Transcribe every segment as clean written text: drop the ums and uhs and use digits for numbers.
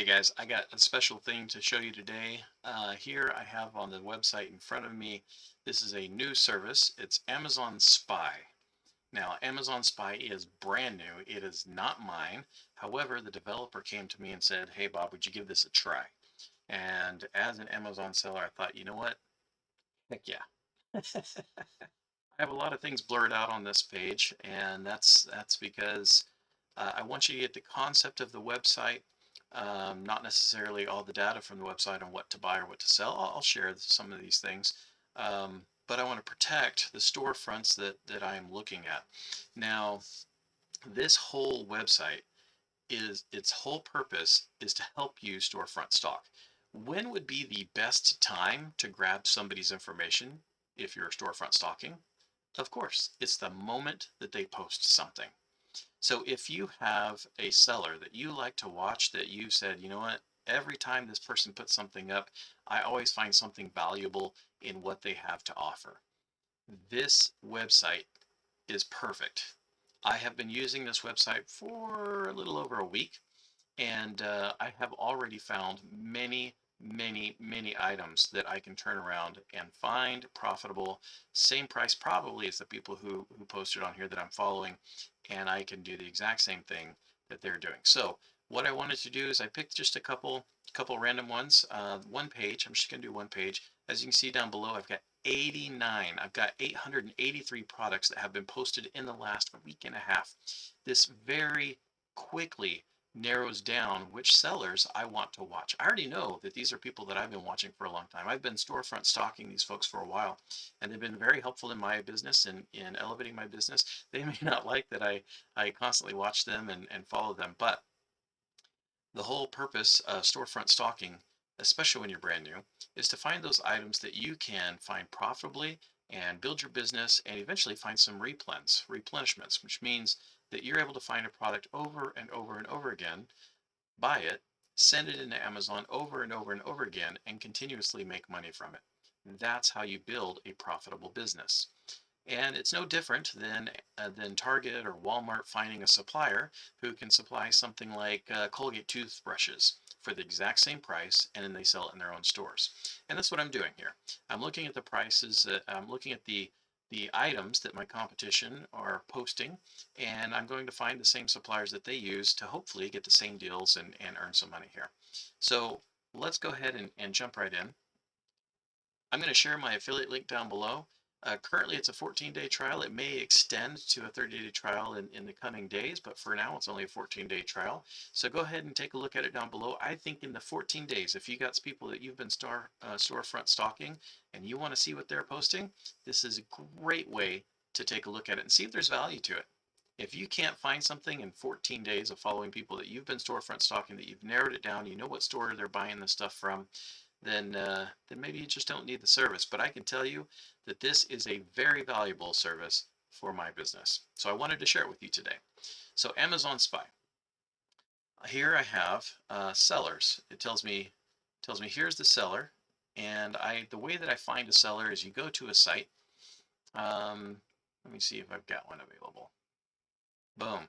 Hey guys, I got a special thing to show you today. Here I have on the website in front of me, this is a new service. It's Amazon Spy. Now, Amazon Spy is brand new. It is not mine. However, the developer came to me and said, "Hey Bob, would you give this a try?" And as an Amazon seller, I thought, you know what? Heck yeah. I have a lot of things blurred out on this page, and that's because I want you to get the concept of the website, not necessarily all the data from the website on what to buy or what to sell. I'll share some of these things, but I want to protect the storefronts that I am looking at. Now, this whole website is its whole purpose is to help you storefront stock. When would be the best time to grab somebody's information if you're storefront stalking? Of course, it's the moment that they post something. So if you have a seller that you like to watch that you said, you know what, every time this person puts something up, I always find something valuable in what they have to offer. This website is perfect. I have been using this website for a little over a week, and I have already found many items that I can turn around and find profitable, same price probably as the people who posted on here that I'm following, and I can do the exact same thing that they're doing. So what I wanted to do is I picked just a couple random ones, one page. I'm just going to do one page. As you can see down below, I've got 89. I've got 883 products that have been posted in the last week and a half. This very quickly narrows down which sellers I want to watch. I already know that these are people that I've been watching for a long time. I've been storefront stalking these folks for a while, and they've been very helpful in my business and in elevating my business. They may not like that I constantly watch them and follow them, but the whole purpose of storefront stalking, especially when you're brand new, is to find those items that you can find profitably and build your business and eventually find some replenishments, which means that you're able to find a product over and over and over again, buy it, send it into Amazon over and over and over again, and continuously make money from it. That's how you build a profitable business. And it's no different than Target or Walmart finding a supplier who can supply something like Colgate toothbrushes for the exact same price, and then they sell it in their own stores. And that's what I'm doing here. I'm looking at the prices. I'm looking at the items that my competition are posting, and I'm going to find the same suppliers that they use to hopefully get the same deals and earn some money here. So let's go ahead and jump right in. I'm going to share my affiliate link down below. Currently, it's a 14-day trial. It may extend to a 30-day trial in the coming days, but for now, it's only a 14-day trial. So go ahead and take a look at it down below. I think in the 14 days, if you got people that you've been storefront stalking and you want to see what they're posting, this is a great way to take a look at it and see if there's value to it. If you can't find something in 14 days of following people that you've been storefront stalking, that you've narrowed it down, you know what store they're buying this stuff from, then maybe you just don't need the service. But I can tell you that this is a very valuable service for my business. So I wanted to share it with you today. So Amazon Spy. Here I have sellers. It tells me here's the seller, and the way that I find a seller is you go to a site. Let me see if I've got one available. Boom.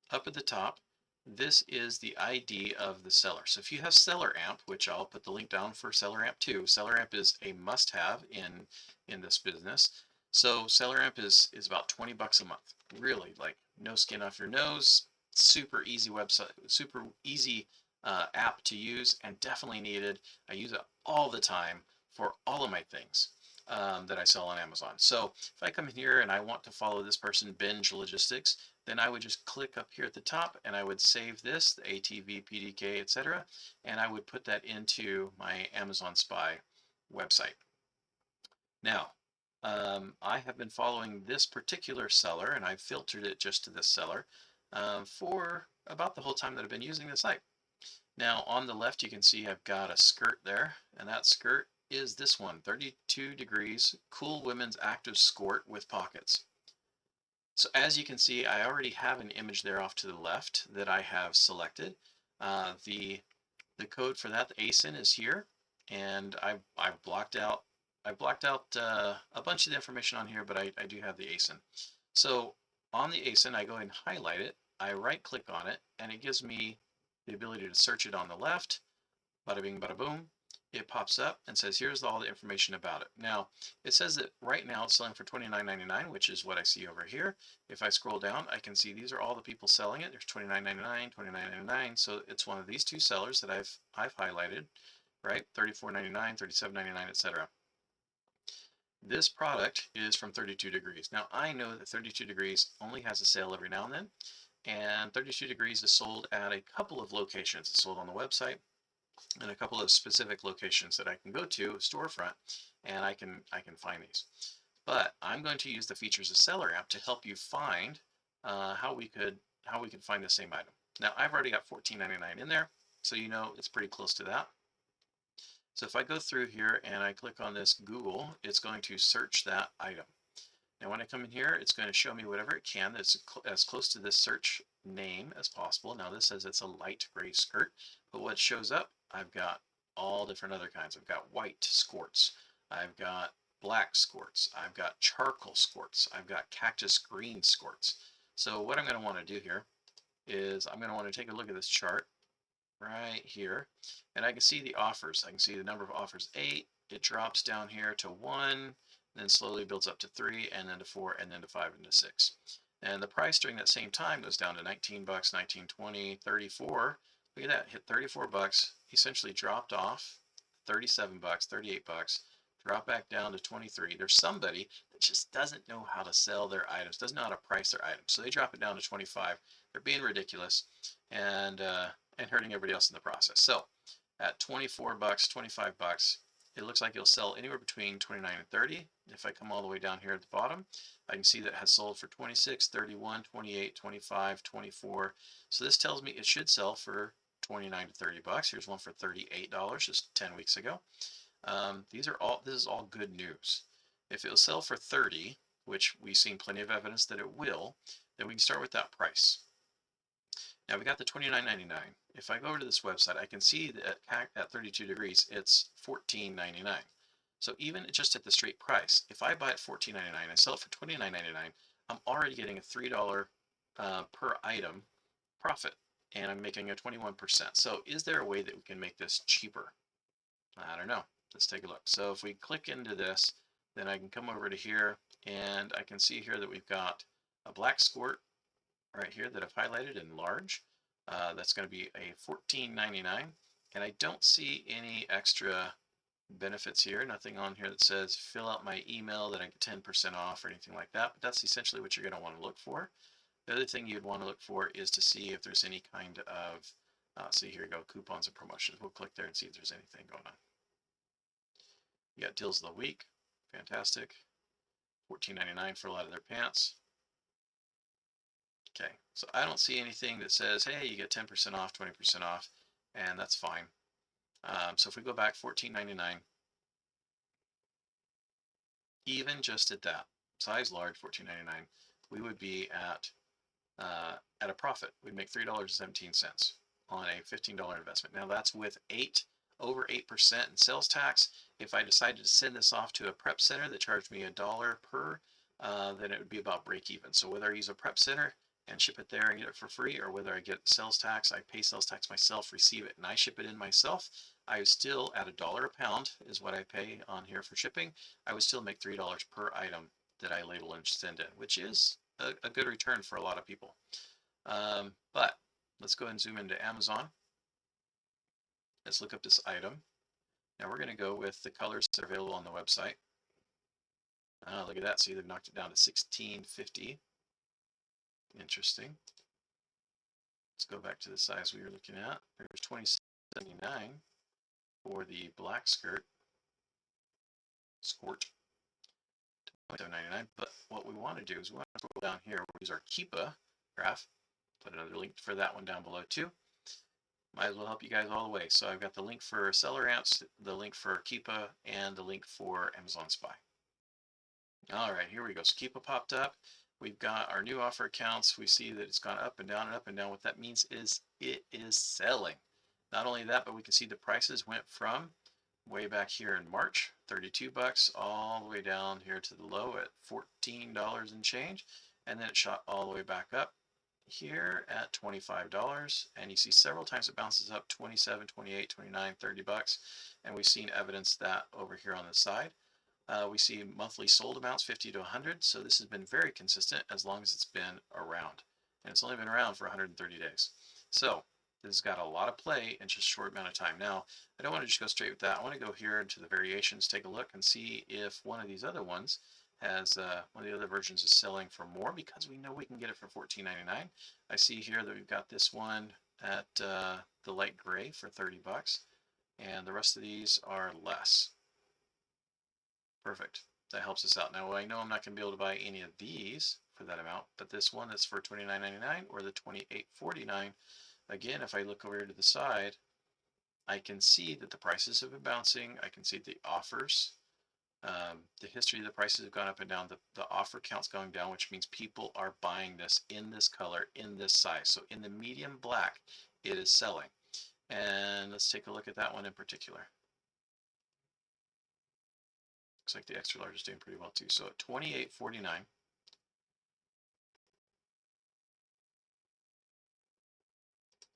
Up at the top, this is the ID of the seller. So if you have SellerAmp, which I'll put the link down for SellerAmp too, SellerAmp is a must-have in this business. So SellerAmp is about 20 bucks a month. Really, like no skin off your nose, super easy website, super easy app to use, and definitely needed. I use it all the time for all of my things that I sell on Amazon. So if I come in here and I want to follow this person, Binge Logistics, then I would just click up here at the top and I would save this, the ATV, PDK, etc. And I would put that into my Amazon Spy website. Now, I have been following this particular seller and I've filtered it just to this seller for about the whole time that I've been using the site. Now on the left, you can see I've got a skirt there, and that skirt is this one, 32 degrees, cool women's active skirt with pockets. So as you can see, I already have an image there off to the left that I have selected. The code for that, the ASIN, is here, and I've blocked out a bunch of the information on here, but I do have the ASIN. So on the ASIN, I go ahead and highlight it. I right click on it, and it gives me the ability to search it on the left. Bada bing, bada boom. It pops up and says, here's all the information about it. Now, it says that right now it's selling for $29.99, which is what I see over here. If I scroll down, I can see these are all the people selling it. There's $29.99, $29.99. So it's one of these two sellers that I've highlighted, right? $34.99, $37.99, etc. This product is from 32 Degrees. Now, I know that 32 Degrees only has a sale every now and then, and 32 Degrees is sold at a couple of locations. It's sold on the website and a couple of specific locations that I can go to, Storefront, and I can find these. But I'm going to use the Features of Seller app to help you find how we could find the same item. Now, I've already got $14.99 in there, so you know it's pretty close to that. So if I go through here and I click on this Google, it's going to search that item. Now when I come in here, it's going to show me whatever it can that's as close to this search name as possible. Now this says it's a light gray skirt, but what shows up, I've got all different other kinds. I've got white skirts, I've got black skirts, I've got charcoal skirts, I've got cactus green skirts. So what I'm going to want to do here is I'm going to want to take a look at this chart right here, and I can see the offers. I can see the number of offers 8. It drops down here to 1, then slowly builds up to 3, and then to 4, and then to 5, and to 6. And the price during that same time goes down to 19 bucks, 19, 20, 34. Look at that, hit 34 bucks, essentially dropped off, 37 bucks, 38 bucks, drop back down to 23. There's somebody that just doesn't know how to sell their items, doesn't know how to price their items. So they drop it down to 25. They're being ridiculous and hurting everybody else in the process. So at 24 bucks, 25 bucks, it looks like it'll sell anywhere between 29 and 30. If I come all the way down here at the bottom, I can see that it has sold for 26, 31, 28, 25, 24. So this tells me it should sell for 29 to 30 bucks. Here's one for $38 just 10 weeks ago. This is all good news. If it will sell for 30, which we've seen plenty of evidence that it will, then we can start with that price. Now we got the $29.99. If I go over to this website, I can see that at 32 Degrees, it's $14.99. So even just at the straight price, if I buy it $14.99, I sell it for $29.99, I'm already getting a $3 per item profit, and I'm making a 21%. So is there a way that we can make this cheaper? I don't know. Let's take a look. So if we click into this, then I can come over to here, and I can see here that we've got a black skirt right here that I've highlighted in large. That's going to be a $14.99, and I don't see any extra benefits here. Nothing on here that says fill out my email that I get 10% off or anything like that, but that's essentially what you're going to want to look for. The other thing you'd want to look for is to see if there's any kind of, see here we go, coupons and promotions. We'll click there and see if there's anything going on. You got deals of the week, fantastic. $14.99 for a lot of their pants. Okay, so I don't see anything that says, hey, you get 10% off, 20% off, and that's fine. So if we go back $14.99, even just at that size large $14.99, we would be at a profit. We'd make $3.17 on a $15 investment. Now that's with over 8% in sales tax. If I decided to send this off to a prep center that charged me $1 per, then it would be about break even. So whether I use a prep center and ship it there and get it for free, or whether I get sales tax, I pay sales tax myself, receive it, and I ship it in myself, I would still, at $1 a pound is what I pay on here for shipping, I would still make $3 per item that I label and send in, which is a good return for a lot of people. But let's go ahead and zoom into Amazon. Let's look up this item. Now we're going to go with the colors that are available on the website. Look at that. See, they've knocked it down to $16.50. Interesting. Let's go back to the size we were looking at. There's $27.99 for the black skirt. $27.99. But what we want to do is we want to scroll down here. We'll use our Keepa graph. Put another link for that one down below too. Might as well help you guys all the way. So I've got the link for Seller Amps, the link for Keepa, and the link for Amazon Spy. All right, here we go. So Keepa popped up. We've got our new offer accounts. We see that it's gone up and down and up and down. What that means is it is selling. Not only that, but we can see the prices went from way back here in March, 32 bucks, all the way down here to the low at $14 and change. And then it shot all the way back up here at $25, and you see several times it bounces up 27, 28, 29, 30 bucks, and we've seen evidence that over here on the side. We see monthly sold amounts 50 to 100, so this has been very consistent as long as it's been around, and it's only been around for 130 days. So this has got a lot of play in just a short amount of time. Now, I don't want to just go straight with that. I want to go here into the variations, take a look, and see if one of these other ones has one of the other versions is selling for more, because we know we can get it for $14.99. I see here that we've got this one at the light gray for 30 bucks, and the rest of these are less. Perfect. That helps us out. Now I know I'm not going to be able to buy any of these for that amount, but this one that's for $29.99 or the $28.49, again, if I look over here to the side, I can see that the prices have been bouncing. I can see the offers. The history of the prices have gone up and down. The offer count's going down, which means people are buying this in this color, in this size. So in the medium black, it is selling. And let's take a look at that one in particular. Looks like the extra large is doing pretty well too. So at $28.49,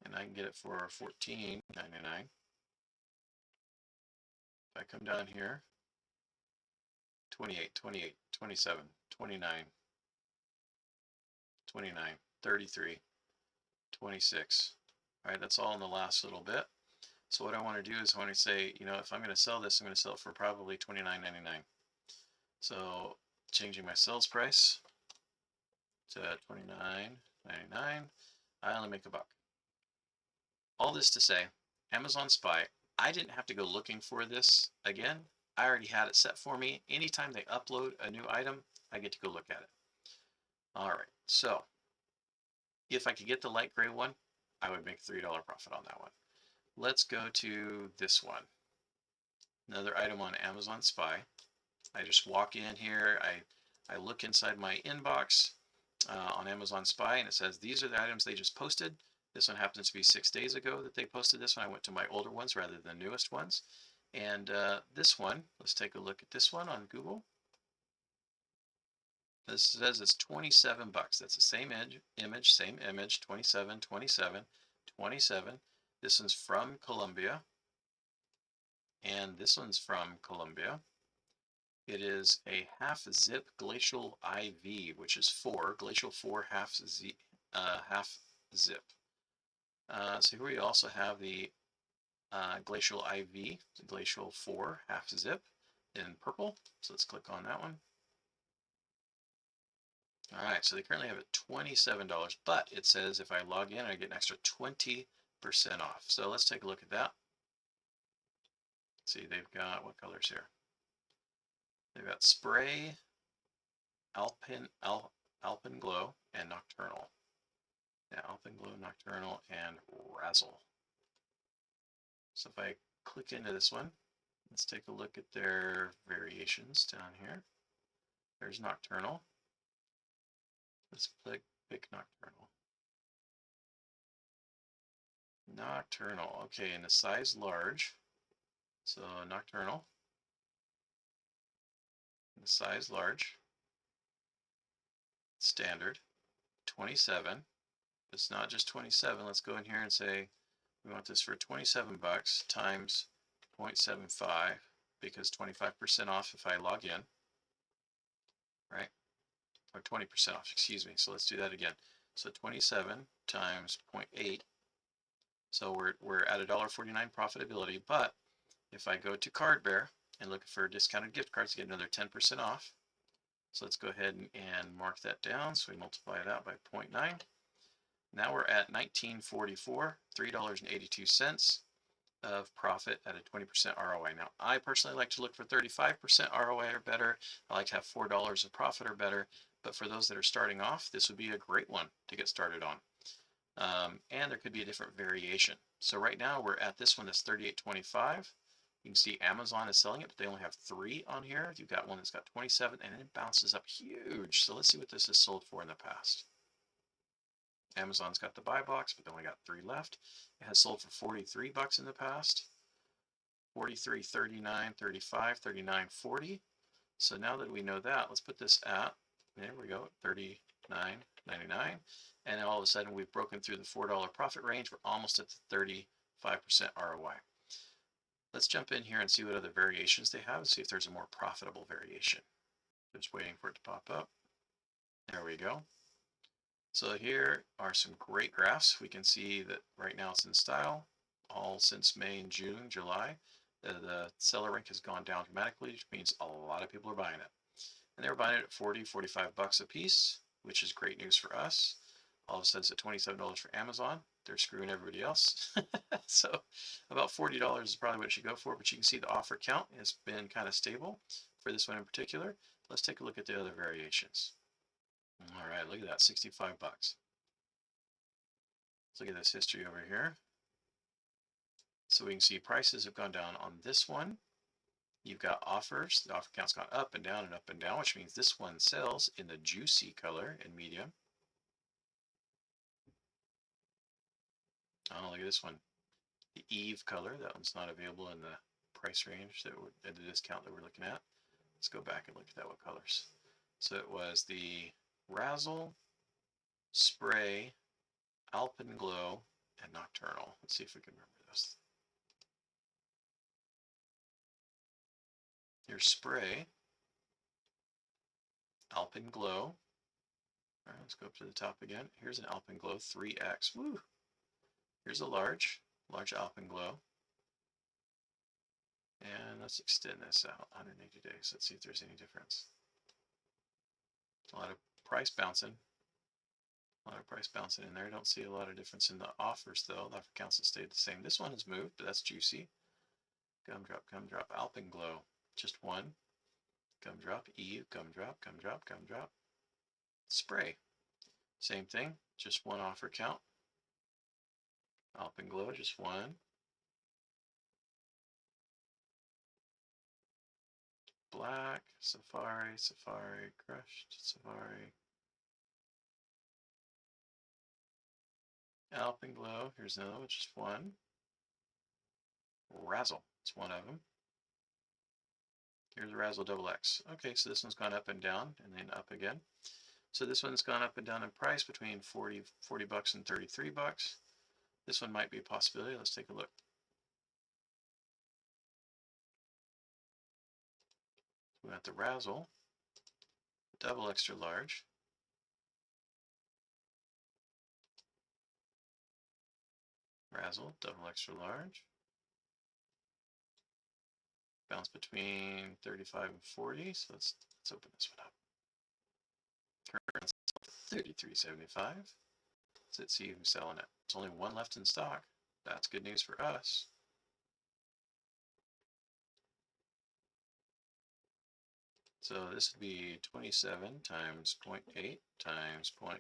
and I can get it for $14.99. If I come down here, 28, 28, 27, 29, 29, 33, 26. All right, that's all in the last little bit. So what I want to do is I want to say, you know, if I'm going to sell this, I'm going to sell it for probably $29.99. So changing my sales price to $29.99, I only make $1. All this to say, Amazon Spy, I didn't have to go looking for this again. I already had it set for me. Anytime they upload a new item, I get to go look at it. All right, so if I could get the light gray one, I would make $3 profit on that one. Let's go to this one. Another item on Amazon Spy. I just walk in here, I look inside my inbox on Amazon Spy, and it says these are the items they just posted. This one happens to be 6 days ago that they posted this one. I went to my older ones rather than the newest ones. And this one, let's take a look at this one on Google. This says it's 27 bucks. That's the same image, 27, 27, 27. This one's from Colombia. And this one's from Colombia. It is a half zip glacial IV, which is 4, glacial 4 half zip. So here we also have the glacial IV, glacial 4 half zip in purple. So let's click on that one. All right, so they currently have it $27, but it says if I log in, I get an extra 20% off. So let's take a look at that. Let's see, they've got what colors here? They've got Spray, Alpenglow, and Nocturnal. Yeah, Alpenglow, Nocturnal, and Razzle. So if I click into this one, let's take a look at their variations down here. There's Nocturnal. Let's pick Nocturnal. Nocturnal, okay, in the size large. So Nocturnal, in the size large, standard, 27. It's not just 27. Let's go in here and say we want this for 27 bucks times 0.75, because 25% off if I log in, right? Or 20% off, excuse me. So let's do that again. So 27 times 0.8. So we're at $1.49 profitability, but if I go to Cardbear and look for discounted gift cards to get another 10% off, so let's go ahead and mark that down. So we multiply it out by 0.9. Now we're at $19.44, $3.82 of profit at a 20% ROI. Now, I personally like to look for 35% ROI or better. I like to have $4 of profit or better. But for those that are starting off, this would be a great one to get started on. And there could be a different variation. So right now we're at this one that's $38.25. You can see Amazon is selling it, but they only have 3 on here. You've got one that's got 27, and it bounces up huge. So let's see what this has sold for in the past. Amazon's got the buy box, but they only got 3 left. It has sold for 43 bucks in the past. 43, 39, 35, 39, 40. So now that we know that, let's put this at, there we go, 39, $4.99. And then all of a sudden we've broken through the $4 profit range. We're almost at the 35% ROI. Let's jump in here and see what other variations they have and see if there's a more profitable variation. Just waiting for it to pop up. There we go. So here are some great graphs. We can see that right now it's in style, all since May and June, July. The seller rank has gone down dramatically, which means a lot of people are buying it. And they were buying it at 40, 45 bucks a piece, which is great news for us. All of a sudden it's at $27 for Amazon. They're screwing everybody else. So about $40 is probably what it should go for, but you can see the offer count has been kind of stable for this one in particular. Let's take a look at the other variations. All right, look at that, 65 bucks. Let's look at this history over here. So we can see prices have gone down on this one. You've got offers. The offer count's gone up and down and up and down, which means this one sells in the juicy color in medium. Oh, look at this one. The Eve color. That one's not available in the price range that we're at the discount that we're looking at. Let's go back and look at that. What colors? So it was the Razzle, Spray, Alpenglow, and Nocturnal. Let's see if we can remember this. Here's Spray, Alpenglow. All right, let's go up to the top again. Here's an Alpenglow 3X. Woo! Here's a large Alpenglow. And let's extend this out 180 days. Let's see if there's any difference. A lot of price bouncing. A lot of price bouncing in there. I don't see a lot of difference in the offers though. The offer counts have stayed the same. This one has moved, but that's juicy. Gumdrop, Alpenglow. Just one. Gumdrop, Eve, Gumdrop. Spray. Same thing, just one offer count. Alpenglow, just one. Black, Safari, Crushed, Safari. Alpenglow, here's another one, just one. Razzle, it's one of them. Here's a Razzle Double X. Okay, so this one's gone up and down and then up again. So this one's gone up and down in price between 40 bucks and 33 bucks. This one might be a possibility. Let's take a look. We got the Razzle, double extra large. Razzle, double extra large. Bounce between 35 and 40. So let's open this one up. Current $33.75. Let's see who's selling it. There's only one left in stock. That's good news for us. So this would be 27 times 0.8 times 0.9.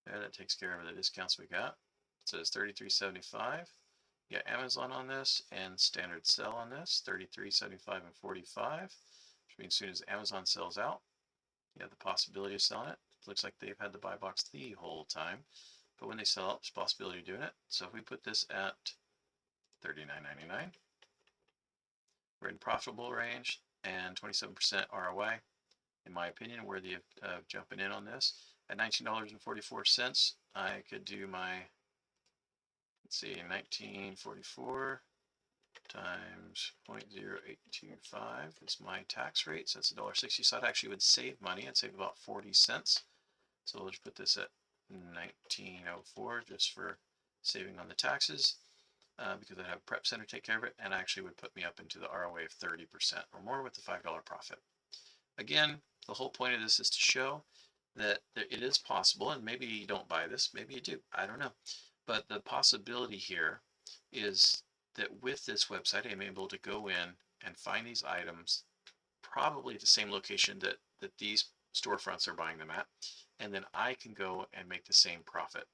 Yeah, that takes care of the discounts we got. It says $33.75. You got Amazon on this and standard sell on this, $33.75 and $45, which means as soon as Amazon sells out, you have the possibility of selling it. It looks like they've had the buy box the whole time, but when they sell out, there's a possibility of doing it. So if we put this at $39.99, we're in profitable range and 27% ROI, in my opinion, worthy of jumping in on this. At $19.44, I could do my, let's see, 1944 times 0.0825 is my tax rate. So that's $1.60. So I actually would save money. I'd save about 40 cents. So we'll just put this at 1904 just for saving on the taxes, because I'd have Prep Center take care of it, and actually would put me up into the ROA of 30% or more with the $5 profit. Again, the whole point of this is to show that it is possible, and maybe you don't buy this, maybe you do, I don't know. But the possibility here is that with this website, I'm able to go in and find these items probably at the same location that these storefronts are buying them at, and then I can go and make the same profit.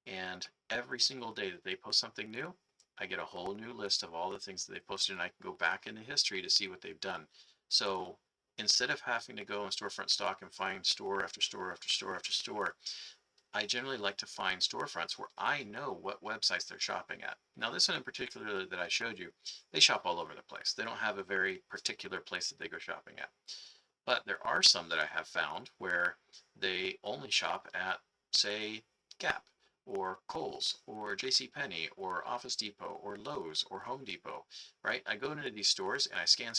And every single day that they post something new, I get a whole new list of all the things that they posted, and I can go back into history to see what they've done. So instead of having to go in Storefront Stock and find store after store after store after store, I generally like to find storefronts where I know what websites they're shopping at. Now this one in particular that I showed you, they shop all over the place. They don't have a very particular place that they go shopping at. But there are some that I have found where they only shop at, say, Gap or Kohl's or JCPenney or Office Depot or Lowe's or Home Depot, right? I go into these stores and I scan.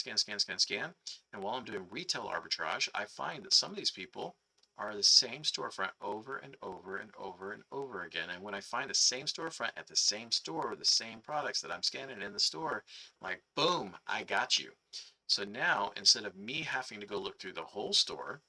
And while I'm doing retail arbitrage, I find that some of these people are the same storefront over and over and over and over again. And when I find the same storefront at the same store with the same products that I'm scanning in the store, like, boom, I got you. So now, instead of me having to go look through the whole store,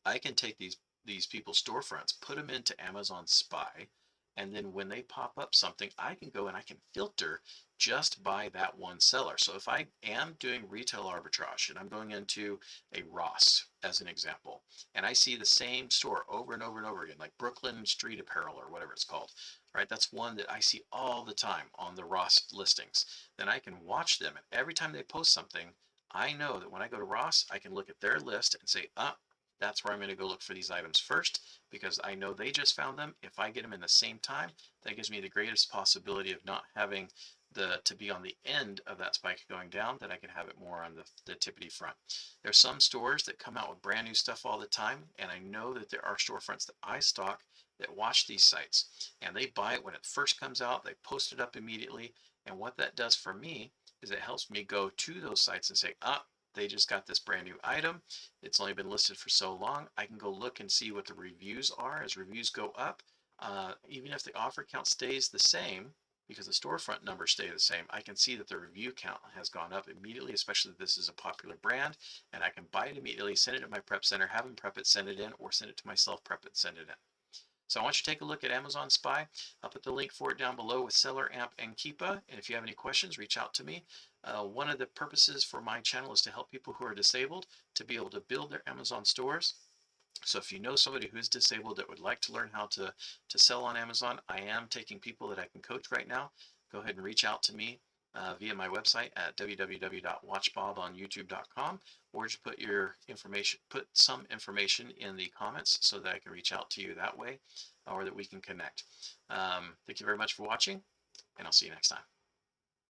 I can take these people's storefronts, put them into Amazon Spy, and then when they pop up something, I can go and I can filter just by that one seller. So if I am doing retail arbitrage and I'm going into a Ross as an example, and I see the same store over and over and over again, like Brooklyn Street Apparel or whatever it's called, right? That's one that I see all the time on the Ross listings. Then I can watch them, and every time they post something, I know that when I go to Ross, I can look at their list and say, that's where I'm going to go look for these items first, because I know they just found them. If I get them in the same time, that gives me the greatest possibility of not having to be on the end of that spike going down, that I can have it more on the tippity front. There's some stores that come out with brand new stuff all the time, and I know that there are storefronts that I stock that watch these sites, and they buy it when it first comes out. They post it up immediately, and what that does for me is it helps me go to those sites and say, they just got this brand new item. It's only been listed for so long. I can go look and see what the reviews are. As reviews go up, even if the offer count stays the same, because the storefront numbers stay the same, I can see that the review count has gone up immediately, especially if this is a popular brand, and I can buy it immediately, send it to my prep center, have them prep it, send it in, or send it to myself, prep it, send it in. So I want you to take a look at Amazon Spy. I'll put the link for it down below with Seller Amp and Keepa. And if you have any questions, reach out to me. One of the purposes for my channel is to help people who are disabled to be able to build their Amazon stores. So if you know somebody who's disabled that would like to learn how to sell on Amazon, I am taking people that I can coach right now. Go ahead and reach out to me via my website at www.watchbobonyoutube.com, or just put some information in the comments so that I can reach out to you that way, or that we can connect. Thank you very much for watching, and I'll see you next time.